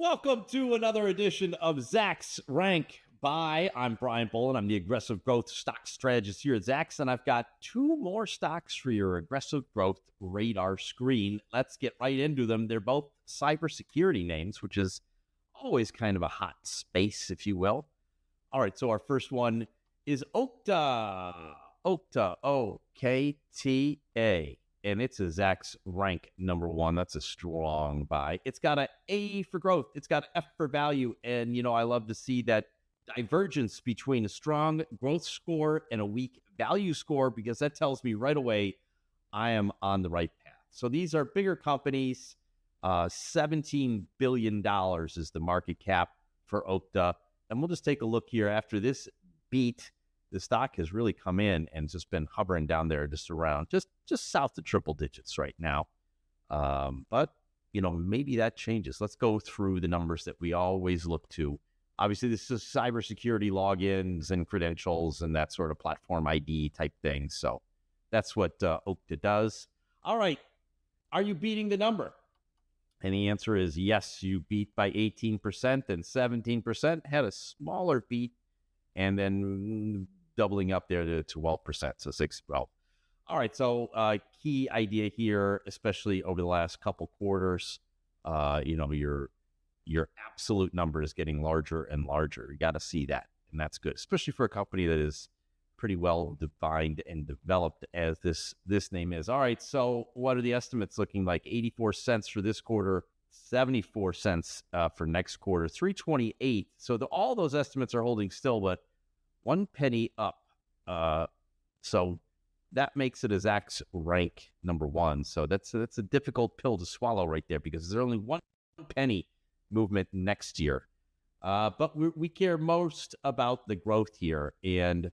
Welcome to another edition of Zacks Rank Buy. I'm Brian Bolin. I'm the aggressive growth stock strategist here at Zacks, and I've got two more stocks for your aggressive growth radar screen. Let's get right into them. They're both cybersecurity names, which is always kind of a hot space, if you will. All right, so our first one is Okta. Okta, O-K-T-A. And it's a Zacks rank number one. That's a strong buy. It's got an A for growth. It's got an F for value. And, I love to see that divergence between a strong growth score and a weak value score, because that tells me right away I am on the right path. So these are bigger companies. $17 billion is the market cap for Okta. And we'll just take a look here. After this beat, the stock has really come in and just been hovering down there just around, just south of triple digits right now. But, maybe that changes. Let's go through the numbers that we always look to. Obviously, this is cybersecurity logins and credentials and that sort of platform ID type thing. So that's what Okta does. All right. Are you beating the number? And the answer is yes, you beat by 18%, and 17% had a smaller beat, and then doubling up there to 12%, so 6-12. All right, so key idea here, especially over the last couple quarters, your absolute number is getting larger and larger. You got to see that, and that's good, especially for a company that is pretty well defined and developed as this name is. All right, so what are the estimates looking like? 84 cents for this quarter, 74 cents for next quarter, 328. So all those estimates are holding still, but 1 penny up. So that makes it a Zacks rank number one. So that's a difficult pill to swallow right there, because there's only 1 penny movement next year. But we care most about the growth here. And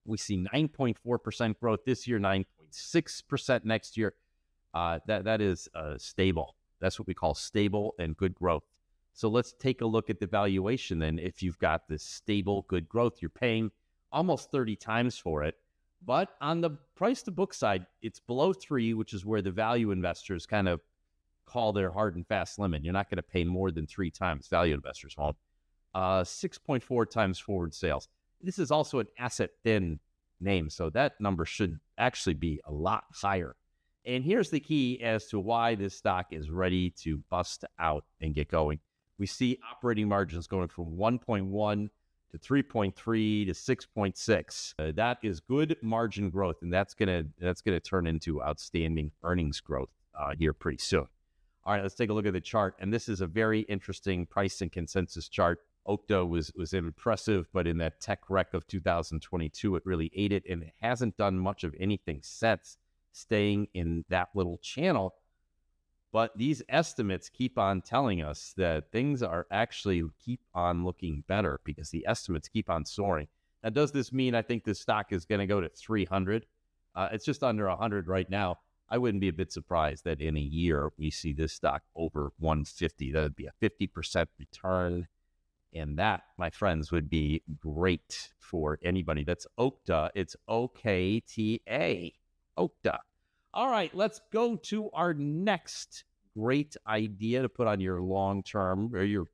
we see 9.4% growth this year, 9.6% next year. That is stable. That's what we call stable and good growth. So let's take a look at the valuation then. If you've got this stable, good growth, you're paying almost 30 times for it. But on the price to book side, it's below 3, which is where the value investors kind of call their hard and fast limit. You're not going to pay more than 3 times. Value investors won't. 6.4 times forward sales. This is also an asset thin name, so that number should actually be a lot higher. And here's the key as to why this stock is ready to bust out and get going. We see operating margins going from 1.1 to 3.3 to 6.6. That is good margin growth, and that's gonna turn into outstanding earnings growth here pretty soon. All right, let's take a look at the chart, and this is a very interesting price and consensus chart. Okta was impressive, but in that tech wreck of 2022, it really ate it, and it hasn't done much of anything since, staying in that little channel. But these estimates keep on telling us that things are actually keep on looking better, because the estimates keep on soaring. Now, does this mean I think this stock is going to go to 300? It's just under 100 right now. I wouldn't be a bit surprised that in a year we see this stock over 150. That would be a 50% return. And that, my friends, would be great for anybody. That's Okta. It's O-K-T-A. Okta. All right, let's go to our next great idea to put on your long-term or your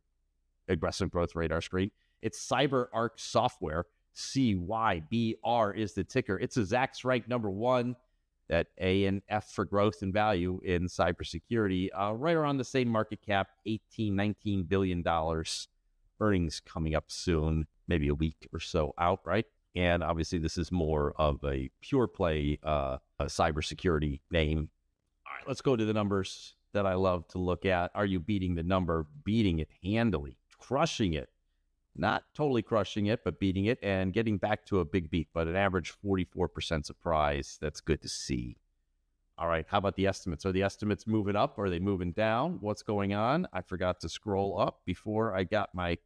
aggressive growth radar screen. It's CyberArk Software. CYBR is the ticker. It's a Zacks rank number one. That A and F for growth and value in cybersecurity, right around the same market cap, $19 billion. Earnings coming up soon, maybe a week or so out, right? And obviously, this is more of a pure play cybersecurity name. All right, let's go to the numbers that I love to look at. Are you beating the number? Beating it handily, crushing it. Not totally crushing it, but beating it and getting back to a big beat, but an average 44% surprise. That's good to see. All right, how about the estimates? Are the estimates moving up? Are they moving down? What's going on? I forgot to scroll up before I got my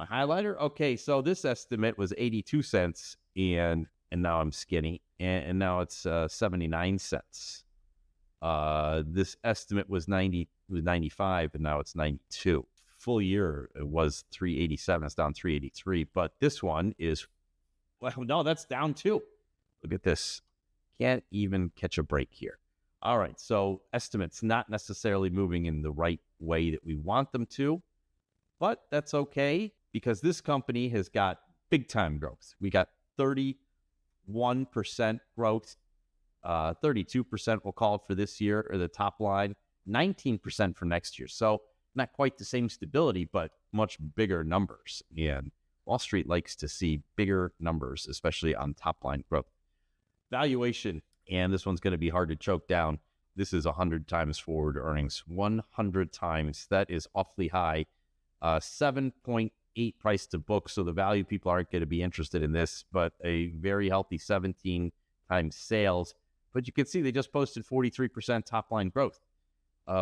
highlighter. Okay, so this estimate was 82 cents, and now I'm skinny, and now it's 79 cents. This estimate was 95, and now it's 92. Full year, it was 387. It's down 383. But this one is, well, no, that's down too. Look at this. Can't even catch a break here. All right, so estimates not necessarily moving in the right way that we want them to. But that's okay, because this company has got big time growth. We got 31% growth, 32% we'll call it for this year, or the top line, 19% for next year. So not quite the same stability, but much bigger numbers. And Wall Street likes to see bigger numbers, especially on top line growth. Valuation, and this one's going to be hard to choke down. This is 100 times forward earnings, 100 times. That is awfully high. 7.8 price to book, so the value people aren't going to be interested in this, but a very healthy 17 times sales. But you can see they just posted 43% top line growth.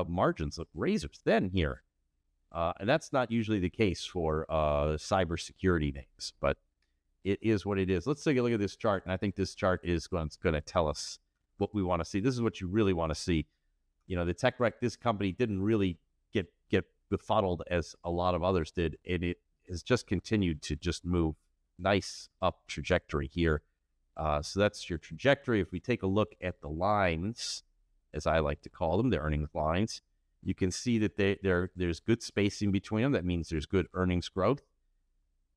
Margins look razor thin here. And that's not usually the case for cybersecurity names, but it is what it is. Let's take a look at this chart, and I think this chart is going to tell us what we want to see. This is what you really want to see. You know, the tech wreck, this company didn't really get befuddled as a lot of others did, and it has just continued to just move nice up trajectory here. So that's your trajectory. If we take a look at the lines, as I like to call them, the earnings lines, you can see that there's good spacing between them. That means there's good earnings growth.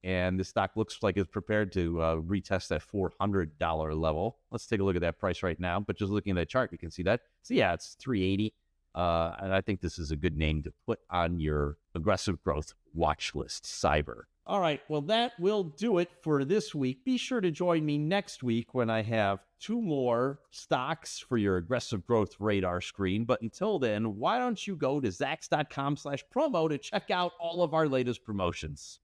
And the stock looks like it's prepared to retest that $400 level. Let's take a look at that price right now. But just looking at that chart, you can see that. So yeah, it's 380. And I think this is a good name to put on your aggressive growth watch list, Cyber. All right, well, that will do it for this week. Be sure to join me next week when I have 2 more stocks for your aggressive growth radar screen. But until then, why don't you go to Zacks.com/promo to check out all of our latest promotions.